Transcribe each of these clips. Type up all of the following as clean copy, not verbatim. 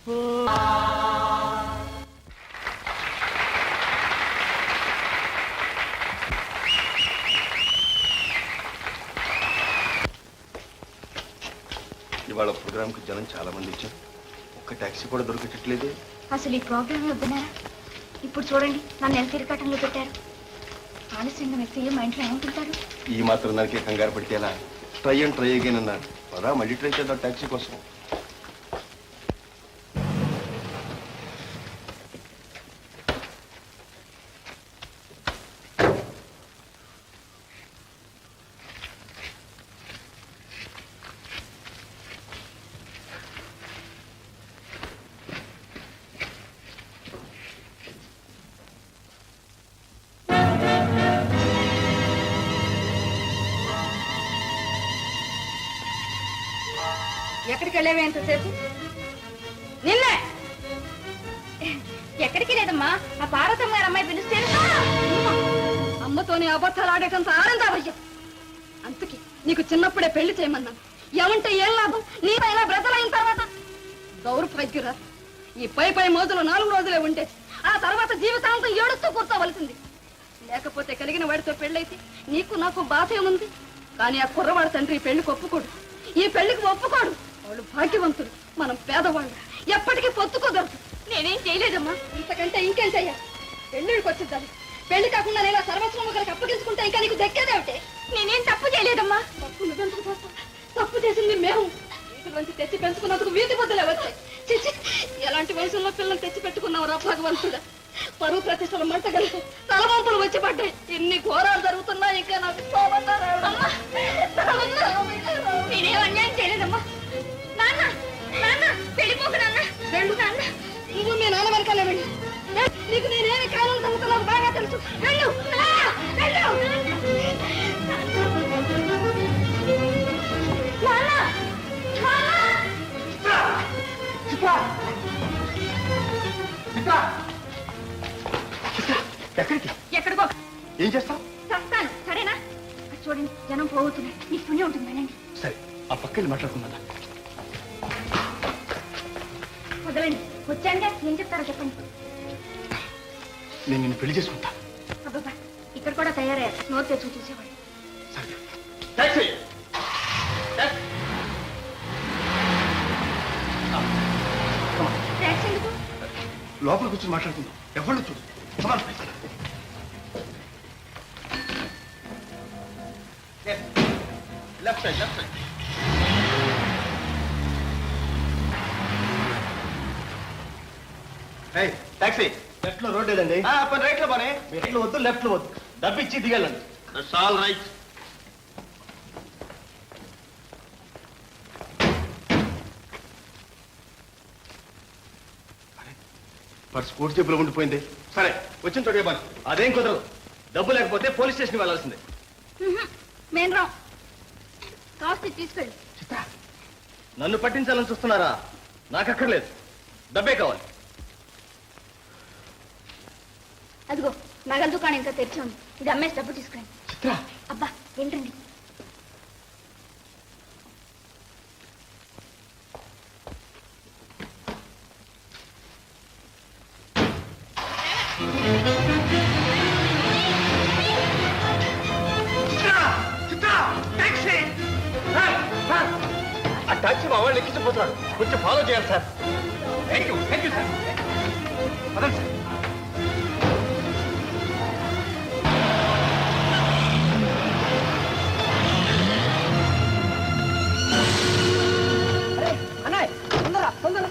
ఇవాళ ప్రోగ్రామ్ కి జనం చాలా మంది వచ్చారు. ఒక్క టాక్సీ కూడా దొరకట్లేదు. అసలు ఈ ప్రోగ్రామ్ వద్దున్నారా? ఇప్పుడు చూడండి, నన్ను ఎంత తిరగటంలో పెట్టారు. ఆలస్యంగా వ్యక్తి మా ఇంట్లో ఏమనుకుంటారు? ఈ మాత్రం దానికి కంగారు పడితే ఎలా? ట్రై అండ్ ట్రై అగైన్ అన్నారు. పదా మళ్ళీ ట్రై చేద్దాం టాక్సీ కోసం. ఎక్కడికి వెళ్ళావే ఎంతసేపు? నిన్నే. ఎక్కడికి లేదమ్మా, ఆ పార్వతమ్మ గారు అమ్మాయి పిలిస్తే అమ్మతోనే అబద్ధాలు ఆడేటంత ఆనందావయ్యం. అందుకే నీకు చిన్నప్పుడే పెళ్లి చేయమన్నాను. ఏమంటే ఏం లాభం? నీ పైన బ్రతలైన తర్వాత దౌర్భాగ్యురా. ఈ పై మోజులు 4 రోజులే ఉంటే ఆ తర్వాత జీవితాంతం ఏడుస్తూ కూర్చోవలసింది. లేకపోతే కలిగిన వాడితో పెళ్ళైతే నీకు నాకు బాధ ఏముంది? కానీ ఆ కుర్రవాడి తండ్రి ఈ పెళ్లికి ఒప్పుకోడు, ఈ పెళ్లికి ఒప్పుకోడు. వాళ్ళు భాగ్యవంతులు, మనం పేదవాళ్ళు. ఎప్పటికీ పొత్తుకోదరదు. నేనేం చేయలేదమ్మా. ఇంతకంటే ఇంకేం చెయ్యాలి? పెళ్లిడికి వచ్చిద్దాలి. పెళ్లి కాకుండా నేను సర్వస్వం ఒకరికి అప్పగించుకుంటే ఇంకా నీకు దక్కేదేమిటే? నేనేం తప్పు చేయలేదమ్మా. తప్పు నువ్వెందుకు చేస్తావు? తప్పు చేసింది మేము. వీటిలోంచి తెచ్చి పెంచుకున్నందుకు వీధి బొద్దులే వచ్చాయి. చిచ్చి, ఎలాంటి వయసులో పిల్లలు తెచ్చి పెట్టుకున్నావు రా భగవంతుడా. పరువు ప్రతిష్టలు మంట కలిసి తలవంపులు వచ్చి పడ్డాయి. ఎన్ని ఘోరాలు జరుగుతున్నా ఇంకా నాకు నేనేం అన్యాయం చేయలేదమ్మా. నాన్న, నాన్న, వెళ్ళిపోకు నాన్న. వెళ్ళు నాన్న. నువ్వు మీ నాన్న వెనకాలే వెళ్ళి. నీకు నేనేమి కాలం చదువుతున్నావు బాగా తెలుసు. వెళ్ళు, వెళ్ళు. ఎక్కడికి? ఎక్కడికో. ఏం చేస్తావు? చస్తాను, సరేనా? చూడండి, జనం పోతున్నాయి. నీ పుణ్యం ఉంటుంది. వెళ్ళండి. సరే, ఆ పక్కకి మాట్లాడుకుందా. వదలండి. వచ్చానుగా, ఏం చెప్తారో చెప్పండి. నేను నిన్ను పెళ్లి చేసుకుంటా. అబ్బాబా, ఇక్కడ కూడా తయారయ్యారు. నోరు తెచ్చుకు చూసేవాడు. టాక్సీ ఎందుకు? లోపల కూర్చొని మాట్లాడుకుందాం. ఎవరు చూడు. Left side, left side. Taxi left లో రోడ్ లేదండి. రైట్ లో బానే. రైట్ లో వద్దు, లెఫ్ట్ లో వద్దు. డబ్బు ఇచ్చి దిగాలండి. That's all right. పర్స్ కోటి జేబులో ఉండిపోయింది. సరే, వచ్చిన చోటే బాని. అదేం కుదరదు. డబ్బు లేకపోతే పోలీస్ స్టేషన్కి వెళ్ళాల్సిందే. మేము రా. కాస్త తీసుకెళ్ళి. చిత్త, నన్ను పట్టించాలని చూస్తున్నారా? నాకు అక్కర్లేదు, డబ్బే కావాలి. అదిగో, నగల దుకాణం ఇంకా తెరిచి ఉంది. ఇది అమ్మేసి డబ్బు తీసుకురండి. చిత్ర, అబ్బా ఏంటండి? ఆ టాక్సీ మా వాళ్ళు ఎక్కించిపోతున్నాడు. కొంచెం ఫాలో చేయాలి sir. Thank you, thank you sir. పదండి సార్. అన్నయ్య, తొందర తొందర.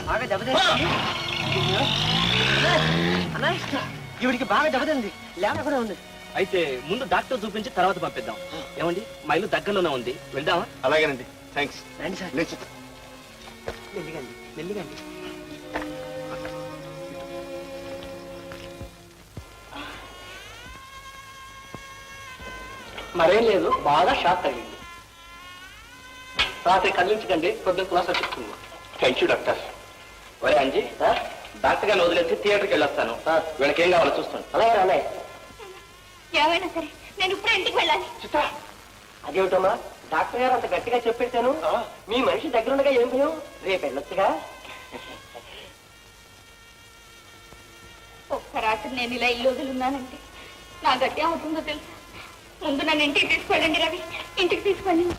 బాగా దెబ్బతింది అన్నయ్య. ఈవిడికి బాగా దెబ్బతింది. లేక కూడా ఉంది. అయితే ముందు డాక్టర్ చూపించి తర్వాత పంపిద్దాం. ఏమండి, మా ఇల్లు దగ్గరలోనే ఉంది, వెళ్దామా? అలాగేనండి, థ్యాంక్స్. రండి సార్. లేదు చిత్ర, మెల్లిగండి మెల్లిగండి. మరేం లేదు, బాగా షాక్ తగిలింది. రాత్రి కదిలించకండి, పొద్దున్న క్లాస్ చెప్తున్నాం. Thank you doctor. ఒరే అంజీ, డాక్టర్ గారిని వదిలేసి థియేటర్కి వెళ్ళొస్తాను. వీళ్ళకి ఏం కావాలో చూస్తాను. అలాగే అలాగే. ఏమైనా సరే నేను ఇప్పుడే ఇంటికి వెళ్ళాలి. చిత్త, అదేమిటమ్మా, డాక్టర్ గారు అంత గట్టిగా చెప్పేశాను. మీ మనిషి దగ్గరుండగా ఏం భయం? రేపు వెళ్ళొచ్చుగా. రాత్రి నేను ఇలా ఇల్లు వదులున్నానంటే నా గట్టి అవుతుందో తెలుసా? ముందు నన్ను ఇంటికి తీసుకెళ్ళండి రవి, ఇంటికి తీసుకెళ్ళండి.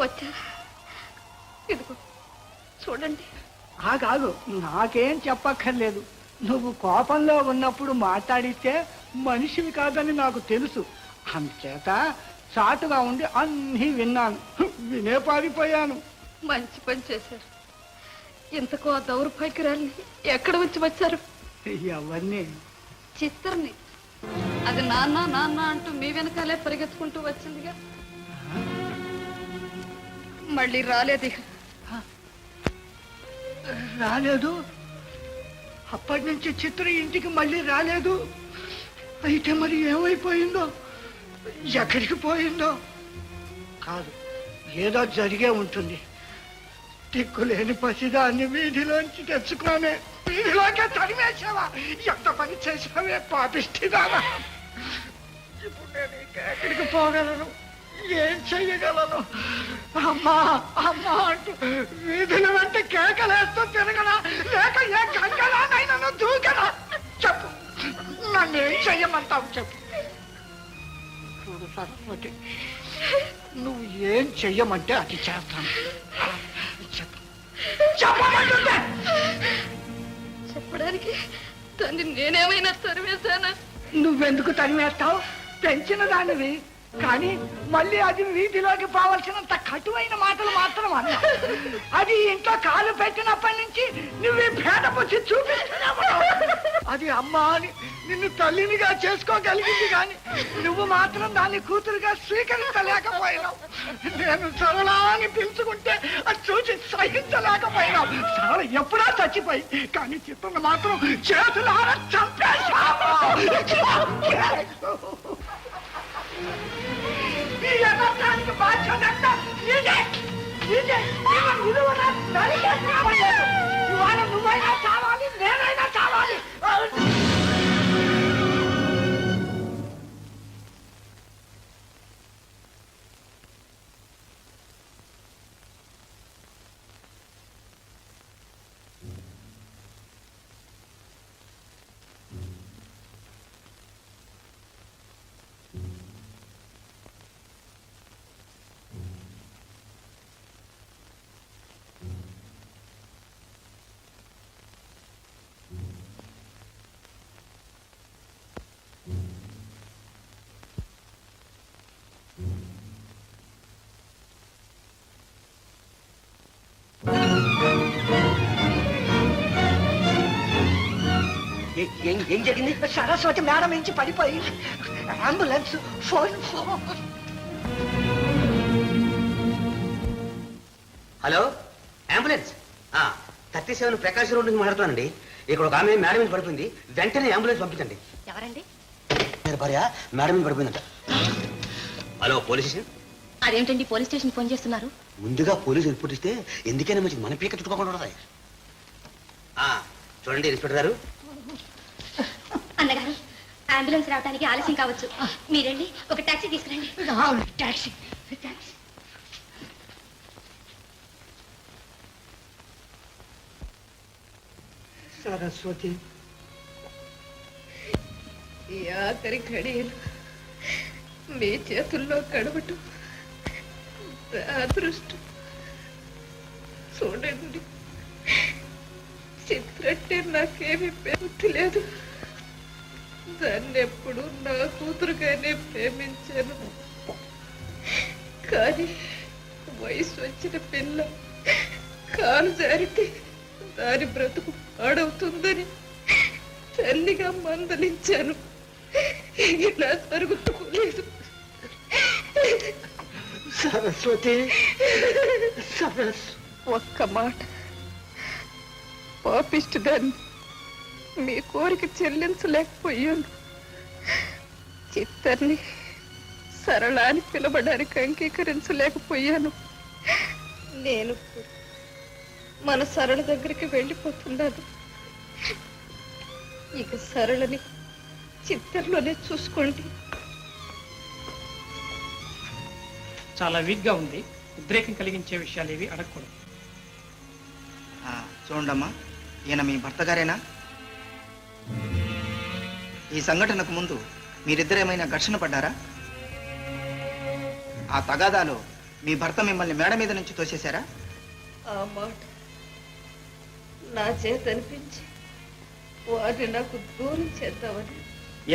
వచ్చా ఇదిగో చూడండి. కాదు, నాకేం చెప్పక్కర్లేదు. నువ్వు కోపంలో ఉన్నప్పుడు మాట్లాడితే మనిషివి కాదని నాకు తెలుసు. అందుచేత చాటుగా ఉండి అన్నీ విన్నాను, వినే పారిపోయాను. మంచి పని చేశారు. ఇంతకు ఆ దౌర్భాగ్యరాల్ని ఎక్కడ వచ్చి వచ్చారు? ఎవరిని? చిత్తర్ని. అది నాన్న నాన్న అంటూ మీ వెనకాలే పరిగెత్తుకుంటూ వచ్చిందిగా, మళ్ళీ రాలేదు. ఇక రాలేదు. అప్పటి నుంచి చిత్ర ఇంటికి మళ్ళీ రాలేదు. అయితే మరి ఏమైపోయిందో, ఎక్కడికి పోయిందో? కాదు, ఏదో జరిగే ఉంటుంది. దిక్కులేని పసిదాన్ని వీధిలోంచి తెచ్చుకోనే వీధిలోకే తరిమేసావా? ఎంత పని చేసావే పాపిష్టిదానా! ఇప్పుడు నేను ఎక్కడికి పోగలను? ఏం చెయ్యగలను? అమ్మా అమ్మా అంటూ వీధుల వెంట కేకలేస్తూ తిరగనా, లేక ఏ గంగలానైనా దూకనా? చెప్పు, నన్ను ఏం చెయ్యమంటావు? చెప్పు. చూడు సరస్వతి, నువ్వు ఏం చెయ్యమంటే అది చేస్తాను. చెప్పు, చెప్పమంటుంటే. చెప్పడానికి దాన్ని నేనేమైనా తరివేశానా? నువ్వెందుకు తరిమేస్తావు? పెంచిన దానివి. కానీ మళ్ళీ అది వీధిలోకి పోవలసినంత కటువైన మాటలు మాత్రం అన్నా. అది ఇంట్లో కాలు పెట్టినప్పటి నుంచి నువ్వు భేద బుద్ధి చూపిస్తున్నావు. అది అమ్మ అని నిన్ను తల్లినిగా చేసుకోగలిగింది, కానీ నువ్వు మాత్రం దాన్ని కూతురుగా స్వీకరించలేకపోయినావు. నేను సరళా అని పిలుచుకుంటే అది చూసి సహించలేకపోయినావు. సరళ ఎప్పుడా చచ్చిపోయి, కానీ చిత్రను మాత్రం చేతులారా చంపేశావు. ఈ యథార్థానికి బాధ్యత నీదే. ఇవాళ నువ్వైనా చావాలి, నేనైనా చావాలి. ఏం జరిగింది? సరస్వతి మేడం నుంచి పడిపోయింది. Ambulance, phone. Hello, ambulance. 37 Prakash road నుంచి మాట్లాడుతానండి. ఇక్కడ ఒక ఆమె మేడం మీద పడిపోయింది. వెంటనే అంబులెన్స్ పంపించండి. ఎవరండి? మీరు భార్య మేడం మీద పడిపోయిందంట. Hello, police station. అదేంటండి పోలీస్ స్టేషన్ ఫోన్ చేస్తున్నారు? ముందుగా పోలీసు రిపోర్ట్ ఇస్తే ఎందుకైనా మంచిది, మన పీక చుట్టుకోకుండా ఉంటాయి. చూడండి ఇన్స్పెక్టర్ గారు. అన్నగారు, అంబులెన్స్ రావడానికి ఆలస్యం కావచ్చు. మీరండి ఒక టాక్సీ తీసుకురండి. టాక్సీ. సరస్వతి, ఈ ఆఖరి ఘడియలు మీ చేతుల్లో గడవటం అదృష్టం. చూడండి, చిత్రంటే నాకేమీ పెరుగుతు లేదు. దాన్ని ఎప్పుడు నా కూతురుగానే ప్రేమించాను. కానీ వయసు వచ్చిన పిల్ల కాలు జారితే దాని బ్రతుకు పాడవుతుందని తల్లిగా మందలించాను. ఇలా జరుగుతులేదు. సరస్వతి, ఒక్క మాట, పాపిష్టిదాన్ని మీ కోరిక చెల్లించలేకపోయాను. చిత్తర్ని సరళాన్ని పిలవడానికి అంగీకరించలేకపోయాను. నేను మన సరళ దగ్గరికి వెళ్ళిపోతున్నాను. ఇక సరళని చిత్తర్లోనే చూసుకోండి. చాలా వీక్గా ఉంది. ఉద్రేకం కలిగించే విషయాలు ఏవి అడగకూడదు. చూడండమ్మా, ఈయన మీ భర్త గారేనా? ఈ సంఘటనకు ముందు మీరిద్దరేమైనా ఘర్షణ పడ్డారా? ఆ తగాదాలో మీ భర్త మిమ్మల్ని మేడ మీద నుంచి తోసేశారా? ఆ మాట నా చేత అనిపించి వారిని నాకు దూరం చేద్దామని.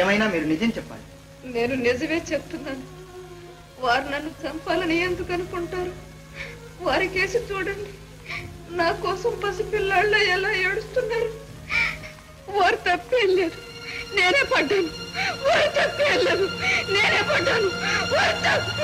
ఏమైనా మీరు నిజం చెప్పాలి. నేను నిజమే చెప్తున్నాను. వారు నన్ను చంపాలని ఎందుకు అనుకుంటారు? వారి కేసు చూడండి. నా కోసం పసిపిల్లాళ్ళ ఎలా ఏడుస్తున్నారు. వారు తప్పేం లేదు, నేనే పడ్డాను. వారు తప్పేం లేదు, నేనే పడ్డాను. వారు తప్ప